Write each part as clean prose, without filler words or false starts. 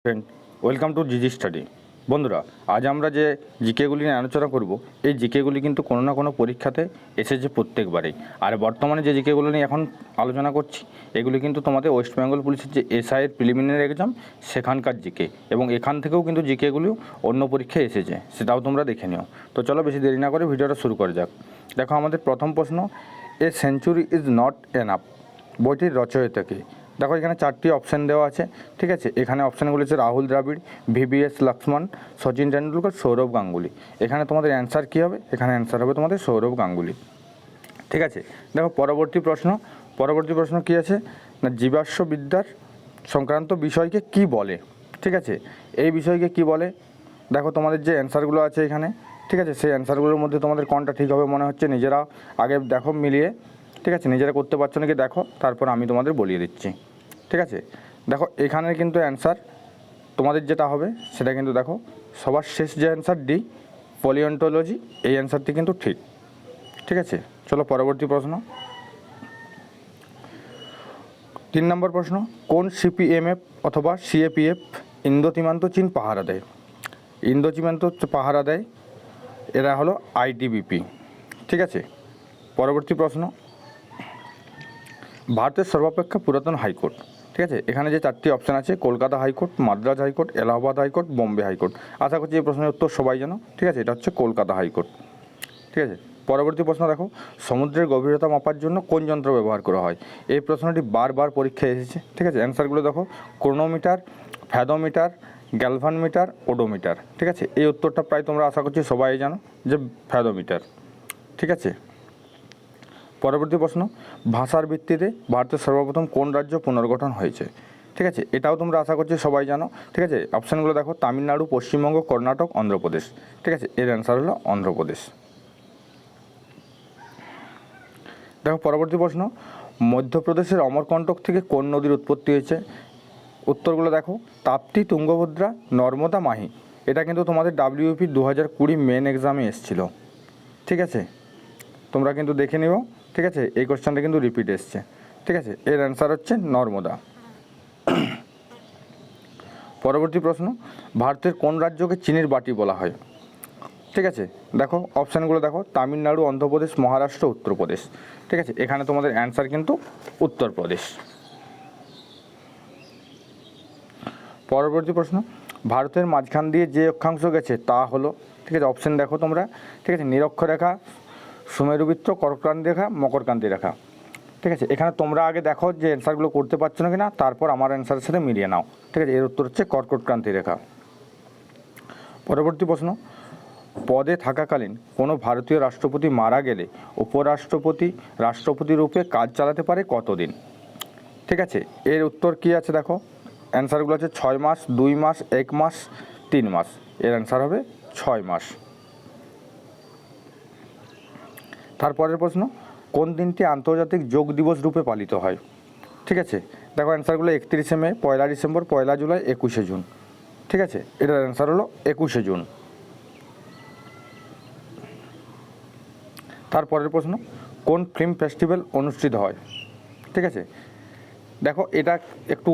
Friend, welcome to GG study. বন্ধুরা, আজ আমরা যে জিকেগুলি নিয়ে আলোচনা করব, এই জিকেগুলি কিন্তু কোনো না কোনো পরীক্ষাতে এসেছে প্রত্যেকবারেই। আর বর্তমানে যে জিকেগুলো নিয়ে এখন আলোচনা করছি, এগুলি কিন্তু তোমাদের ওয়েস্ট বেঙ্গল পুলিশের যে এসআইয়ের প্রিলিমিনারি এক্সাম সেখানকার জিকে, এবং এখান থেকেও কিন্তু জিকেগুলিও অন্য পরীক্ষায় এসেছে, সেটাও তোমরা দেখে নিও। তো চলো বেশি দেরি না করে ভিডিওটা শুরু করা যাক। দেখো, আমাদের প্রথম প্রশ্ন, a century is not enough বইটির রচয়িতাকে। দেখো, এখানে 4টি অপশান দেওয়া আছে, ঠিক আছে। এখানে অপশানগুলি হচ্ছে রাহুল দ্রাবিড়, ভিভিএস লক্ষ্মণ, সচিন তেন্ডুলকর, সৌরভ গাঙ্গুলি। এখানে তোমাদের অ্যান্সার কী হবে? এখানে অ্যান্সার হবে তোমাদের সৌরভ গাঙ্গুলি, ঠিক আছে। দেখো, পরবর্তী প্রশ্ন কী আছে না, জীবাশ্মবিদ্যার সংক্রান্ত বিষয়কে কি বলে, ঠিক আছে। এই বিষয়কে কি বলে, দেখো তোমাদের যে অ্যান্সারগুলো আছে এখানে, ঠিক আছে, সেই অ্যান্সারগুলোর মধ্যে তোমাদের কোনটা ঠিক হবে মনে হচ্ছে নিজেরা আগে দেখো মিলিয়ে, ঠিক আছে। নিজেরা করতে পারছো নাকি দেখো, তারপর আমি তোমাদের বলিয়ে দিচ্ছি, ঠিক আছে। দেখো, এখানের কিন্তু অ্যান্সার তোমাদের যেটা হবে সেটা কিন্তু দেখো, সবার শেষ যে অ্যান্সার ডি, পলিওন্টোলজি, এই অ্যান্সারটি কিন্তু ঠিক, ঠিক আছে। চলো পরবর্তী প্রশ্ন, 3 নম্বর প্রশ্ন, কোন সিপিএমএফ অথবা সিএপিএফ ইন্দো সীমান্ত চীন পাহারা দেয়? ইন্দো সীমান্ত পাহারা দেয় এরা হলো আইটিবিপি, ঠিক আছে। পরবর্তী প্রশ্ন, ভারতের সর্বাপেক্ষা পুরাতন হাইকোর্ট, ঠিক আছে। এখানে যে 4টি অপশান আছে, Kolkata high court, Madras high court, Allahabad high court, Bombay high court. আশা করছি এই প্রশ্নের উত্তর সবাই জানো, ঠিক আছে। এটা হচ্ছে কলকাতা হাইকোর্ট, ঠিক আছে। পরবর্তী প্রশ্ন দেখো, সমুদ্রের গভীরতা মাপার জন্য কোন যন্ত্র ব্যবহার করা হয়? এই প্রশ্নটি বারবার পরীক্ষায় এসেছে, ঠিক আছে। অ্যান্সারগুলো দেখো, ক্রোনোমিটার, ফ্যাদোমিটার, গ্যালভানমিটার, ওডোমিটার, ঠিক আছে। এই উত্তরটা প্রায় তোমরা আশা করছি সবাই জানো যে ফ্যাদোমিটার, ঠিক আছে। পরবর্তী প্রশ্ন, ভাষার ভিত্তিতে ভারতের সর্বপ্রথম কোন রাজ্য পুনর্গঠন হয়েছে? ঠিক আছে, এটাও তোমরা আশা করছি সবাই জানো, ঠিক আছে। অপশানগুলো দেখো, তামিলনাড়ু, পশ্চিমবঙ্গ, কর্ণাটক, অন্ধ্রপ্রদেশ, ঠিক আছে। এর অ্যান্সার হলো অন্ধ্রপ্রদেশ। দেখো, পরবর্তী প্রশ্ন, মধ্যপ্রদেশের অমরকণ্টক থেকে কোন নদীর উৎপত্তি হয়েছে? উত্তরগুলো দেখো, তাপ্তি, তুঙ্গভদ্রা, নর্মদা, মাহি। এটা কিন্তু তোমাদের WP 2020 মেন এক্সামে এসেছিলো, ঠিক আছে। তোমরা কিন্তু দেখে নিও, ঠিক আছে। এই কোশ্চেনটা কিন্তু রিপিট এসছে, ঠিক আছে। এর অ্যান্সার হচ্ছে নর্মদা। পরবর্তী প্রশ্ন, ভারতের কোন রাজ্যকে চিনির বাটি বলা হয়? ঠিক আছে, দেখো অপশানগুলো দেখো, তামিলনাড়ু, অন্ধ্রপ্রদেশ, মহারাষ্ট্র, উত্তরপ্রদেশ, ঠিক আছে। এখানে তোমাদের অ্যান্সার কিন্তু উত্তরপ্রদেশ। পরবর্তী প্রশ্ন, ভারতের মাঝখান দিয়ে যে অক্ষাংশ গেছে তা হলো, ঠিক আছে। অপশান দেখো তোমরা, ঠিক আছে, নিরক্ষরেখা, সুমেরুবৃত্ত, কর্কটক্রান্তি রেখা, মকরক্রান্তি রেখা, ঠিক আছে। এখানে তোমরা আগে দেখো যে অ্যান্সারগুলো করতে পারছো না কিনা, তারপর আমার অ্যান্সারের সাথে মিলিয়ে নাও, ঠিক আছে। এর উত্তর হচ্ছে কর্কটক্রান্তি রেখা। পরবর্তী প্রশ্ন, পদে থাকাকালীন কোনো ভারতীয় রাষ্ট্রপতি মারা গেলে উপরাষ্ট্রপতি রাষ্ট্রপতি রূপে কাজ চালাতে পারে কতদিন? ঠিক আছে, এর উত্তর কী আছে দেখো, অ্যান্সারগুলো আছে 6 মাস, 2 মাস, 1 মাস, 3 মাস। এর অ্যান্সার হবে 6 মাস। তারপরের প্রশ্ন, কোন দিনটি আন্তর্জাতিক যোগ দিবস রূপে পালিত হয়? ঠিক আছে, দেখো অ্যান্সারগুলো 31শে মে, 1 ডিসেম্বর, 1 জুলাই, 21শে জুন, ঠিক আছে। এটার অ্যান্সার হলো 21শে জুন। তারপরের প্রশ্ন, কোন ফিল্ম ফেস্টিভ্যাল অনুষ্ঠিত হয়? ঠিক আছে, দেখো এটা একটু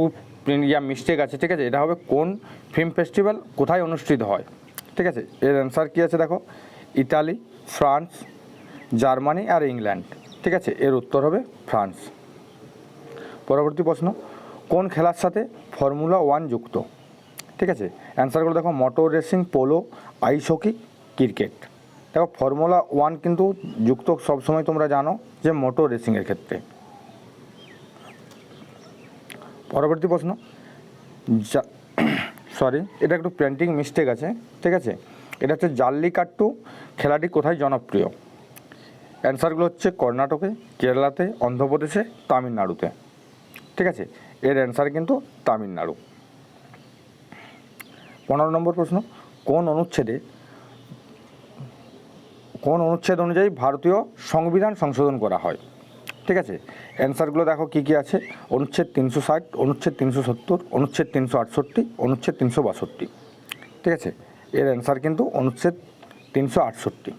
মিস্টেক আছে, ঠিক আছে। এটা হবে কোন ফিল্ম ফেস্টিভ্যাল কোথায় অনুষ্ঠিত হয়, ঠিক আছে। এর অ্যান্সার কী আছে দেখো, ইতালি, ফ্রান্স, জার্মানি আর ইংল্যান্ড, ঠিক আছে। এর উত্তর হবে ফ্রান্স। পরবর্তী প্রশ্ন, কোন খেলার সাথে ফর্মুলা 1 যুক্ত? ঠিক আছে, অ্যান্সারগুলো দেখো, motor racing, polo, ice hockey, cricket. দেখো ফর্মুলা 1 কিন্তু যুক্ত সবসময় তোমরা জানো যে মোটর রেসিংয়ের ক্ষেত্রে। পরবর্তী প্রশ্ন, সরি এটা একটু প্রিন্টিং মিস্টেক আছে, ঠিক আছে। এটা হচ্ছে জাল্লিকাট্টু খেলাটি কোথায় জনপ্রিয়? অ্যান্সারগুলো হচ্ছে কর্ণাটকে, কেরালাতে, অন্ধ্রপ্রদেশে, তামিলনাড়ুতে, ঠিক আছে। এর অ্যান্সার কিন্তু তামিলনাড়ু। 15 নম্বর প্রশ্ন, কোন অনুচ্ছেদ অনুযায়ী ভারতীয় সংবিধান সংশোধন করা হয়? ঠিক আছে, অ্যান্সারগুলো দেখো কী কী আছে, অনুচ্ছেদ 360, অনুচ্ছেদ 370, অনুচ্ছেদ 368, অনুচ্ছেদ 362, ঠিক আছে। এর অ্যান্সার কিন্তু অনুচ্ছেদ 368।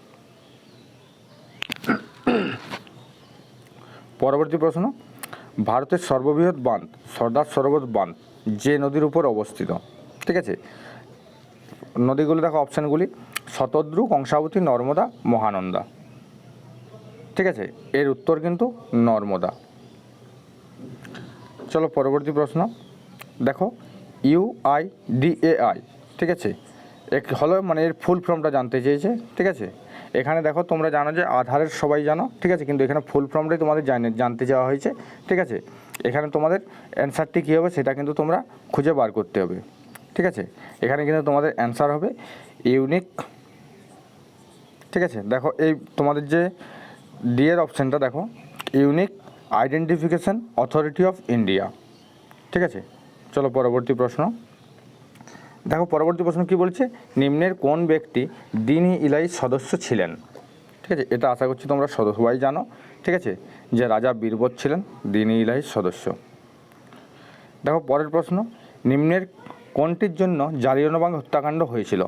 পরবর্তী প্রশ্ন, ভারতের সর্ববৃহৎ বাঁধ সর্দার সরোবর বাঁধ যে নদীর উপর অবস্থিত? ঠিক আছে, নদীগুলি দেখো অপশানগুলি শতদ্রু, কংসাবতী, নর্মদা, মহানন্দা। ঠিক আছে, এর উত্তর কিন্তু নর্মদা। চলো পরবর্তী প্রশ্ন দেখো, UIDAI, ঠিক আছে, এক হলো মানে এর ফুল ফর্মটা জানতে চেয়েছে। ঠিক আছে, এখানে দেখো তোমরা জানো যে আধারের সবাই জানো, ঠিক আছে, কিন্তু এখানে ফুল ফর্মটাই তোমাদের জানতে চাওয়া হয়েছে। ঠিক আছে, এখানে তোমাদের অ্যান্সারটি কী হবে সেটা কিন্তু তোমরা খুঁজে বার করতে হবে। ঠিক আছে, এখানে কিন্তু তোমাদের অ্যান্সার হবে ইউনিক। ঠিক আছে, দেখো এই তোমাদের যে ডি এর অপশানটা দেখো, unique identification authority of India. ঠিক আছে, চলো পরবর্তী প্রশ্ন দেখো, পরবর্তী প্রশ্ন কী বলছে, নিম্নের কোন ব্যক্তি দিন-ই ইলাহি সদস্য ছিলেন? ঠিক আছে, এটা আশা করছি তোমরা সবাই জানো। ঠিক আছে, যে রাজা বীরবর ছিলেন দিন-ই ইলাহির সদস্য। দেখো পরের প্রশ্ন, নিম্নের কোনটির জন্য জালিয়ানওয়ালাবাগ হত্যাকাণ্ড হয়েছিল?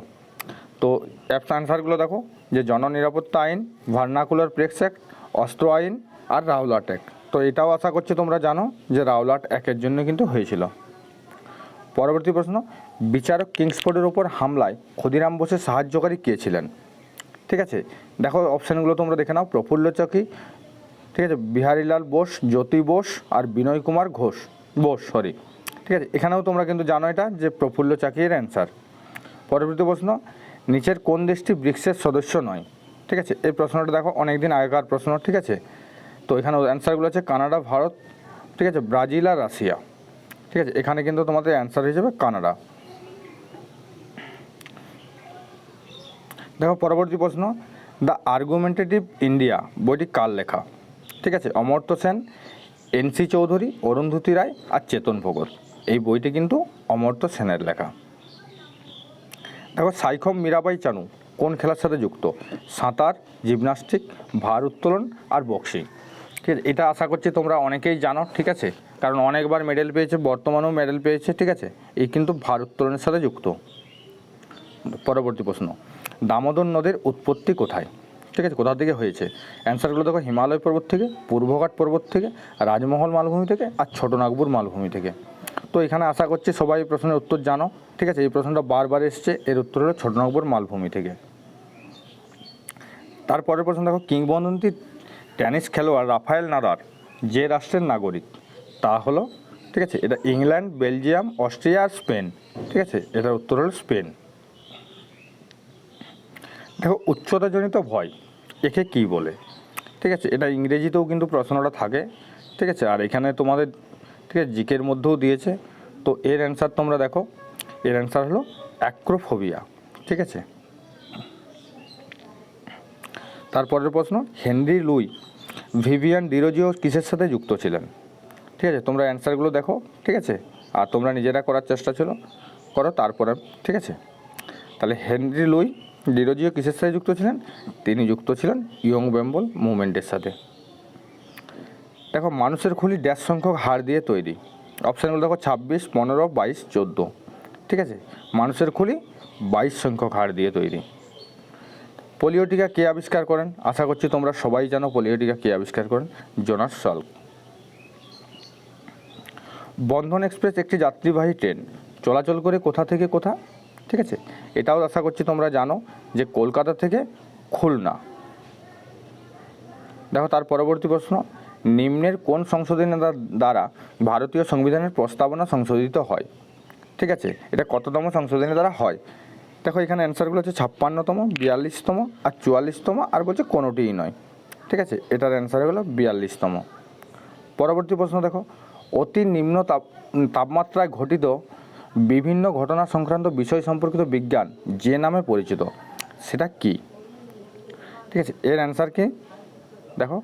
তো অ্যান্সারগুলো দেখো, যে জননিরাপত্তা আইন, ভার্নাকুলার প্রেস অ্যাক্ট, অস্ত্র আইন আর রাওলাট অ্যাক্ট। তো এটাও আশা করছি তোমরা জানো যে রাওলাট অ্যাক্টের জন্য কিন্তু হয়েছিল। পরবর্তী প্রশ্ন, বিচারক কিংসফোর্ডের ওপর হামলায় ক্ষুদিরাম বোসের সাহায্যকারী কে ছিলেন? ঠিক আছে, দেখো অপশানগুলো তোমরা দেখে নাও, প্রফুল্ল চাকি, ঠিক আছে, বিহারীলাল বোস, জ্যোতি বোস আর বিনয় কুমার বোস। ঠিক আছে, এখানেও তোমরা কিন্তু জানো এটা যে প্রফুল্ল চাকির অ্যান্সার। পরবর্তী প্রশ্ন, নিচের কোন দেশটি ব্রিক্সের সদস্য নয়? ঠিক আছে, এই প্রশ্নটা দেখো অনেক দিন আগেকার প্রশ্ন। ঠিক আছে, তো এখানে অ্যান্সারগুলো আছে কানাডা, ভারত, ঠিক আছে, ব্রাজিল আর রাশিয়া। ঠিক আছে, এখানে কিন্তু তোমাদের অ্যান্সার হিসেবে কানাডা। দেখো পরবর্তী প্রশ্ন, দ্য আর্গুমেন্টেটিভ ইন্ডিয়া বইটি কার লেখা? ঠিক আছে, অমর্ত্য সেন, NC চৌধুরী, অরুন্ধতী রায় আর চেতন ভগত। এই বইটি কিন্তু অমর্ত্য সেনের লেখা। দেখো সাইখম মীরাবাই চানু কোন খেলার সাথে যুক্ত? সাঁতার, জিমনাস্টিক, ভার উত্তোলন আর বক্সিং। ঠিক আছে, এটা আশা করছি তোমরা অনেকেই জানো। ঠিক আছে, কারণ অনেকবার মেডেল পেয়েছে, বর্তমানেও মেডেল পেয়েছে। ঠিক আছে, এই কিন্তু ভার উত্তোলনের সাথে যুক্ত। পরবর্তী প্রশ্ন, দামোদর নদীর উৎপত্তি কোথায়? ঠিক আছে, কোথা থেকে হয়েছে? অ্যান্সারগুলো দেখো, হিমালয় পর্বত থেকে, পূর্বঘাট পর্বত থেকে, রাজমহল মালভূমি থেকে আর ছোটনাগপুর মালভূমি থেকে। তো এখানে আশা করছি সবাই এই প্রশ্নের উত্তর জানো। ঠিক আছে, এই প্রশ্নটা বারবার এসছে, এর উত্তর হলো ছোটনাগপুর মালভূমি থেকে। তারপরের প্রশ্ন দেখো, কিংবদন্তি টেনিস খেলোয়াড় রাফায়েল নাদাল যে রাষ্ট্রের নাগরিক তা হলো? ঠিক আছে, এটা ইংল্যান্ড, বেলজিয়াম, অস্ট্রিয়া আর স্পেন। ঠিক আছে, এটার উত্তর হলো স্পেন। দেখো উচ্চতাজনিত ভয় একে কী বলে? ঠিক আছে, এটা ইংরেজিতেও কিন্তু প্রশ্নটা থাকে। ঠিক আছে, আর এখানে তোমাদের ঠিক আছে জিকের মধ্যেও দিয়েছে। তো এর অ্যান্সার তোমরা দেখো, এর অ্যান্সার হলো অ্যাক্রোফোবিয়া। ঠিক আছে, তারপরের প্রশ্ন, হেনরি লুই ভিভিয়ান ডিরোজিও কিসের সাথে যুক্ত ছিলেন? ঠিক আছে, তোমরা অ্যান্সারগুলো দেখো। ঠিক আছে, আর তোমরা নিজেরা করার চেষ্টা করো তারপরে। ঠিক আছে, তাহলে হেনরি লুই ডিরোজিও কিসের সাথে যুক্ত ছিলেন? তিনি যুক্ত ছিলেন ইয়ং বেঙ্গল মুভমেন্টের সাথে। দেখো মানুষের খুলি ড্যাশ সংখ্যক হাড় দিয়ে তৈরি? অপশানগুলো দেখো 26, 15, 22, 14। ঠিক আছে, মানুষের খুলি 22 সংখ্যক হাড় দিয়ে তৈরি। পোলিও টিকা কে আবিষ্কার করেন? আশা করছি তোমরা সবাই জানো পোলিও টিকা কে আবিষ্কার করেন, জোনাস সাল্ক। বন্ধন এক্সপ্রেস একটি যাত্রীবাহী ট্রেন চলাচল করে কোথা থেকে কোথা? ঠিক আছে, এটাও আশা করছি তোমরা জানো যে কলকাতা থেকে খুলনা। দেখো তার পরবর্তী প্রশ্ন, নিম্নের কোন সংশোধনী দ্বারা ভারতীয় সংবিধানের প্রস্তাবনা সংশোধিত হয়? ঠিক আছে, এটা কততম সংশোধনী দ্বারা হয়? দেখো এখানে অ্যান্সারগুলো হচ্ছে 56তম, 42তম আর 44তম, আর বলছে কোনোটিই নয়। ঠিক আছে, এটার অ্যান্সার হলো 42তম। পরবর্তী প্রশ্ন দেখো, অতি নিম্ন তাপমাত্রায় ঘটিত বিভিন্ন ঘটনা সংক্রান্ত বিষয় সম্পর্কিত বিজ্ঞান যে নামে পরিচিত সেটা কি? ঠিক আছে, এর অ্যান্সার কি? দেখো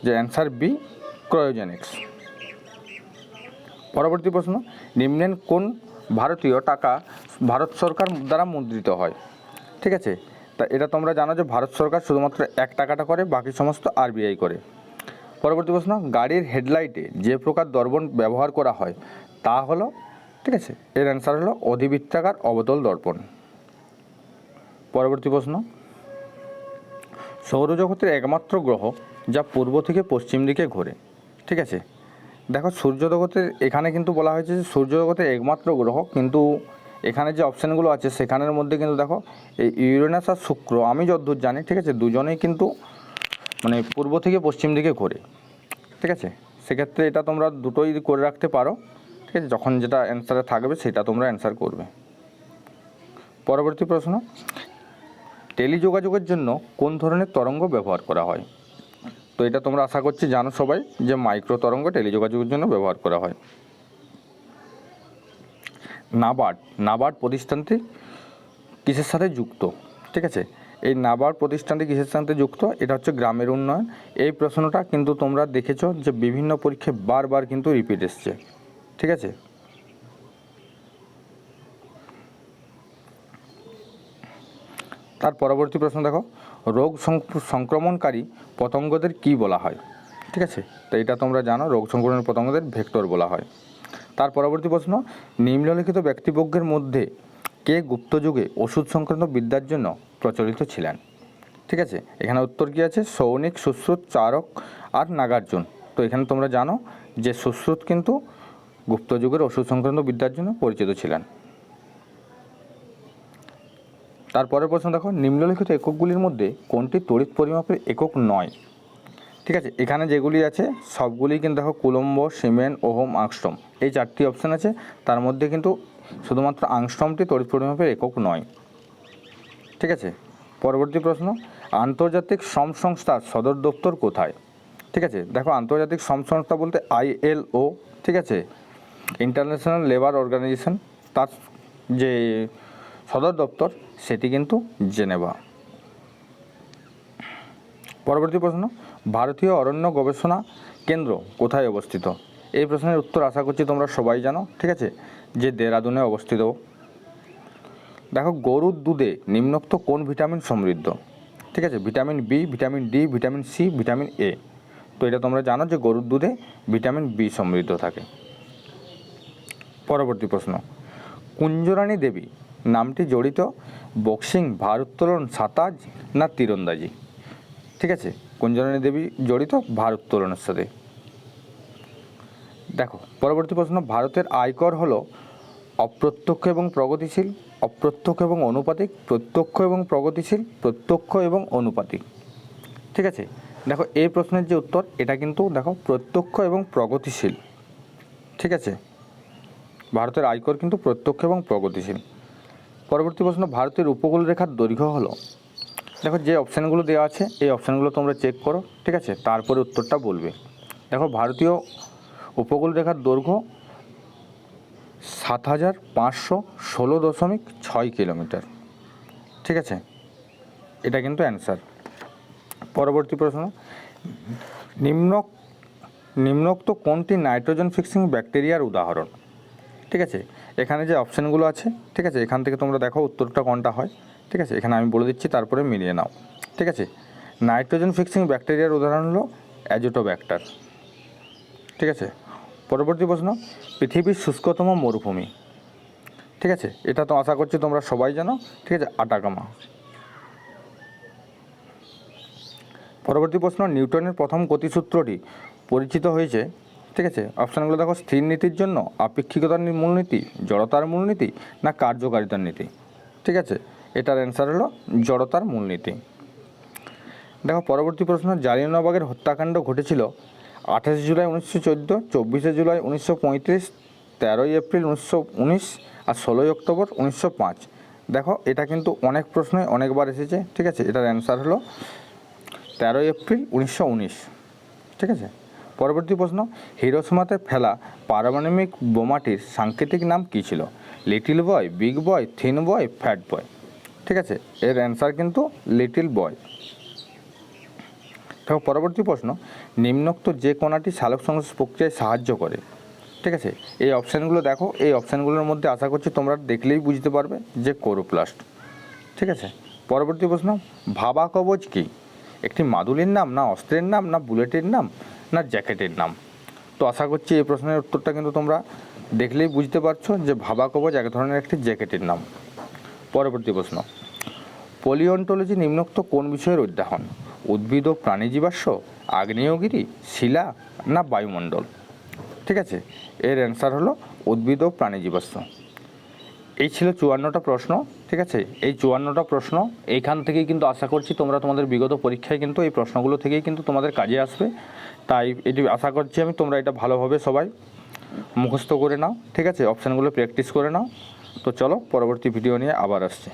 যে অ্যান্সার বি, ক্রায়োজেনিক্স। পরবর্তী প্রশ্ন, নিম্নের কোন ভারতীয় টাকা ভারত সরকার দ্বারা মুদ্রিত হয়? ঠিক আছে, তা এটা তোমরা জানো যে ভারত সরকার শুধুমাত্র 1 টাকাটা করে, বাকি সমস্ত RBI করে। পরবর্তী প্রশ্ন, গাড়ির হেডলাইটে যে প্রকার দর্পণ ব্যবহার করা হয় তা হলো? ঠিক আছে, এর অ্যান্সার হলো অধিবৃত্তাকার অবতল দর্পণ। পরবর্তী প্রশ্ন, সৌরজগতের একমাত্র গ্রহ যা পূর্ব থেকে পশ্চিম দিকে ঘোরে? ঠিক আছে, দেখো সূর্যজগতের এখানে কিন্তু বলা হয়েছে যে সূর্যজগতের একমাত্র গ্রহ, কিন্তু এখানে যে অপশানগুলো আছে সেখানের মধ্যে কিন্তু দেখো এই ইউরেনাস আর শুক্র আমি যতদূর জানি, ঠিক আছে, দুজনেই কিন্তু মানে পূর্ব থেকে পশ্চিম দিকে ঘোরে, ঠিক আছে। সেক্ষেত্রে এটা তোমরা দুটোই করে রাখতে পারো, ঠিক আছে, যখন যেটা অ্যান্সারে থাকবে সেটা তোমরা অ্যান্সার করবে। পরবর্তী প্রশ্ন, টেলিযোগাযোগের জন্য কোন ধরনের তরঙ্গ ব্যবহার করা হয়? তো এটা তোমরা আশা করছি জানো সবাই যে মাইক্রো তরঙ্গ টেলিযোগাযোগের জন্য ব্যবহার করা হয়। নাবার্ড প্রতিষ্ঠানটি কিসের সাথে যুক্ত? ঠিক আছে, এই নাবার্ড প্রতিষ্ঠানটি কিসের সাথে যুক্ত? এটা হচ্ছে গ্রামের উন্নয়ন। এই প্রশ্নটা কিন্তু তোমরা দেখেছো যে বিভিন্ন পরীক্ষায় বারবার কিন্তু রিপিট এসছে, ঠিক আছে। তার পরবর্তী প্রশ্ন দেখো, রোগ সংক্রমণকারী পতঙ্গদের কি বলা হয়? ঠিক আছে, তো এটা তোমরা জানো, রোগ সংক্রমণ পতঙ্গদের ভেক্টর বলা হয়। তার পরবর্তী প্রশ্ন, নিম্নলিখিত ব্যক্তিবর্গের মধ্যে কে গুপ্তযুগে ওষুধ সংক্রান্ত বিদ্যার জন্য প্রচলিত ছিলেন? ঠিক আছে, এখানে উত্তর কী আছে? সৌনিক, সুশ্রুত, চারক আর নাগার্জুন। তো এখানে তোমরা জানো যে সুশ্রুত কিন্তু গুপ্তযুগের ওষুধ সংক্রান্ত বিদ্যার জন্য পরিচিত ছিলেন। তারপরের প্রশ্ন দেখো, নিম্নলিখিত এককগুলির মধ্যে কোনটি তড়িৎ পরিমাপের একক নয়? ঠিক আছে, এখানে যেগুলি আছে সবগুলি কিন্তু দেখো কুলম্ব, সিমেন, ওহম, আংস্ট্রম, এই চারটি অপশান আছে। তার মধ্যে কিন্তু শুধুমাত্র আংস্ট্রমটি তড়িৎ পরিমাপের একক নয়, ঠিক আছে। পরবর্তী প্রশ্ন, আন্তর্জাতিক শ্রম সংস্থার সদর দপ্তর কোথায়? ঠিক আছে, দেখো আন্তর্জাতিক শ্রম সংস্থা বলতে ILO, ঠিক আছে, ইন্টারন্যাশনাল লেবার অর্গানাইজেশন, তার যে সদর দপ্তর সেটি কিন্তু জেনেভা। পরবর্তী প্রশ্ন, ভারতীয় অরণ্য গবেষণা কেন্দ্র কোথায় অবস্থিত? এই প্রশ্নের উত্তর আশা করছি তোমরা সবাই জানো, ঠিক আছে, যে দেরাদুনে অবস্থিত। দেখো গরুর দুধে নিম্নোক্ত কোন ভিটামিন সমৃদ্ধ? ঠিক আছে, vitamin B, vitamin D, vitamin C, vitamin A। তো এটা তোমরা জানো যে গরুর দুধে ভিটামিন B সমৃদ্ধ থাকে। পরবর্তী প্রশ্ন, কুঞ্জরানী দেবী নামটি জড়িত বক্সিং, ভারোত্তোলন, সাঁতার না তীরন্দাজি? ঠিক আছে, কুঞ্জরানী দেবী জড়িত ভারোত্তোলনের সাথে। দেখো পরবর্তী প্রশ্ন, ভারতের আয়কর হলো অপ্রত্যক্ষ এবং প্রগতিশীল, অপ্রত্যক্ষ এবং অনুপাতিক, প্রত্যক্ষ এবং প্রগতিশীল, প্রত্যক্ষ এবং অনুপাতিক। ঠিক আছে, দেখো এই প্রশ্নের যে উত্তর এটা কিন্তু দেখো প্রত্যক্ষ এবং প্রগতিশীল, ঠিক আছে, ভারতের আয়কর কিন্তু প্রত্যক্ষ এবং প্রগতিশীল। পরবর্তী প্রশ্ন, ভারতের উপকূল রেখার দৈর্ঘ্য হলো? দেখো যে অপশানগুলো দেওয়া আছে এই অপশানগুলো তোমরা চেক করো, ঠিক আছে, তারপরে উত্তরটা বলবে। দেখো ভারতীয় উপকূল রেখার দৈর্ঘ্য 7516.6 কিলোমিটার, ঠিক আছে, এটা কিন্তু অ্যান্সার। পরবর্তী প্রশ্ন, নিম্নোক্ত কোনটি নাইট্রোজেন ফিক্সিং ব্যাকটেরিয়ার উদাহরণ? ঠিক আছে, এখানে যে অপশানগুলো আছে, ঠিক আছে, এখান থেকে তোমরা দেখো উত্তরটা কোনটা হয়, ঠিক আছে, এখানে আমি বলে দিচ্ছি তারপরে মিলিয়ে নাও। ঠিক আছে, নাইট্রোজেন ফিক্সিং ব্যাকটেরিয়ার উদাহরণ হলো অ্যাজোটোব্যাক্টার, ঠিক আছে। পরবর্তী প্রশ্ন, পৃথিবীর শুষ্কতম মরুভূমি? ঠিক আছে, এটা তো আশা করছি তোমরা সবাই জানো, ঠিক আছে, আটাকামা। পরবর্তী প্রশ্ন, নিউটনের প্রথম গতিসূত্রটি পরিচিত হয়েছে? ঠিক আছে, অপশানগুলো দেখো, স্থির নীতির জন্য, আপেক্ষিকতার মূলনীতি, জড়তার মূলনীতি না কার্যকারিতার নীতি? ঠিক আছে, এটার অ্যান্সার হলো জড়তার মূলনীতি। দেখো পরবর্তী প্রশ্ন, জালিয়ানওয়ালাবাগের হত্যাকাণ্ড ঘটেছিল 28 জুলাই 1914, 24 জুলাই 1935, 13 এপ্রিল 1919 আর 16 অক্টোবর 1905। দেখো এটা কিন্তু অনেক প্রশ্নই অনেকবার এসেছে, ঠিক আছে, এটার অ্যান্সার হলো 13 এপ্রিল 1919, ঠিক আছে। পরবর্তী প্রশ্ন, হিরোশিমাতে ফেলা পারমাণবিক বোমাটির সাংকেতিক নাম কী ছিল? Little boy, big boy, thin বয়, ফ্যাট বয়? ঠিক আছে, এর অ্যান্সার কিন্তু লিটল বয়। দেখো পরবর্তী প্রশ্ন, নিম্নোক্ত যে কণাটি সালোক সংশ্লেষ প্রক্রিয়ায় সাহায্য করে? ঠিক আছে, এই অপশানগুলো দেখো, এই অপশানগুলোর মধ্যে আশা করছি তোমরা দেখলেই বুঝতে পারবে যে ক্লোরোপ্লাস্ট, ঠিক আছে। পরবর্তী প্রশ্ন, ভাবা কবচ কী? একটি মাদুলির নাম, না অস্ত্রের নাম, না বুলেটের নাম, না জ্যাকেটের নাম? তো আশা করছি এই প্রশ্নের উত্তরটা কিন্তু তোমরা দেখলেই বুঝতে পারছো যে ভাবা কবচ এক ধরনের একটি জ্যাকেটের নাম। পরবর্তী প্রশ্ন, পলিওন্টোলজি নিম্নোক্ত কোন বিষয়ের অধ্যয়ন? উদ্ভিদ ও প্রাণী জীবাশ্ম, আগ্নেয়গিরি, শিলা না বায়ুমণ্ডল? ঠিক আছে, এর অ্যান্সার হলো উদ্ভিদ ও প্রাণী জীবাশ্ম। এই ছিল 54টা প্রশ্ন, ঠিক আছে। এই 54টা প্রশ্ন এইখান থেকেই কিন্তু আশা করছি তোমরা তোমাদের বিগত পরীক্ষায় কিন্তু এই প্রশ্নগুলো থেকেই কিন্তু তোমাদের কাজে আসবে। তাই এটি আশা করছি আমি, তোমরা এটা ভালোভাবে সবাই মুখস্থ করে নাও, ঠিক আছে। অপশানগুলো প্র্যাকটিস করে নাও। তো চলো পরবর্তী ভিডিও নিয়ে আবার আসছি।